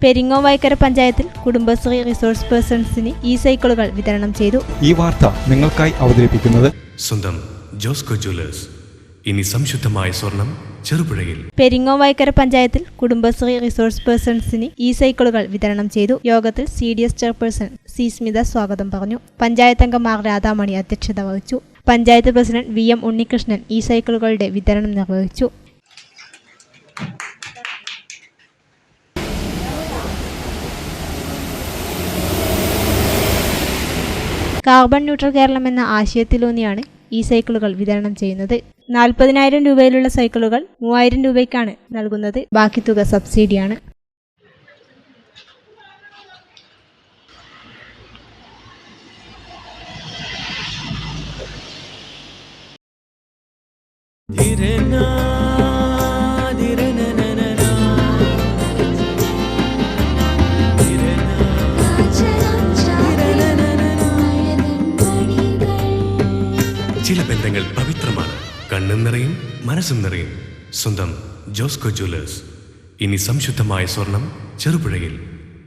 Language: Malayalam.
പെരിങ്ങോം വൈക്കര പഞ്ചായത്തിൽ കുടുംബശ്രീ റിസോഴ്സ് പേഴ്സൺസിന് സൈക്കിളുകൾ വിതരണം ചെയ്തു. ഈ വാർത്ത നിങ്ങൾക്കായി അവതരിപ്പിക്കുന്നത് സ്വന്തം ജോസ്കോ ജ്വല്ലേഴ്സ്. ഇനി സംശുദ്ധമായ സ്വർണം ചെറുപുഴയിൽ. പെരിങ്ങോം വൈക്കര പഞ്ചായത്തിൽ കുടുംബശ്രീ റിസോഴ്സ് പേഴ്സൺസിന് സൈക്കിളുകൾ വിതരണം ചെയ്തു. യോഗത്തിൽ CDS ചെയർപേഴ്സൺ C സ്മിത സ്വാഗതം പറഞ്ഞു. പഞ്ചായത്ത് അംഗം ആർ രാധാമണി അധ്യക്ഷത വഹിച്ചു. പഞ്ചായത്ത് പ്രസിഡന്റ് VM ഉണ്ണികൃഷ്ണൻ സൈക്കിളുകളുടെ വിതരണം നിർവഹിച്ചു. കാർബൺ ന്യൂട്രൽ കേരളം എന്ന ആശയത്തിലൂന്നിയാണ് സൈക്കിളുകൾ വിതരണം ചെയ്യുന്നത്. 40,000 രൂപയിലുള്ള സൈക്കിളുകൾ 3,000 രൂപയ്ക്കാണ് നൽകുന്നത്. ബാക്കി തുക സബ്സിഡിയാണ്. ചില ബന്ധങ്ങൾ പവിത്രമാണ്. കണ്ണും നിറയും മനസ്സും നിറയും. സ്വന്തം ജോസ്കോ ജ്വല്ലേഴ്സ്. ഇനി സംശുദ്ധമായ സ്വർണം ചെറുപുഴയിൽ.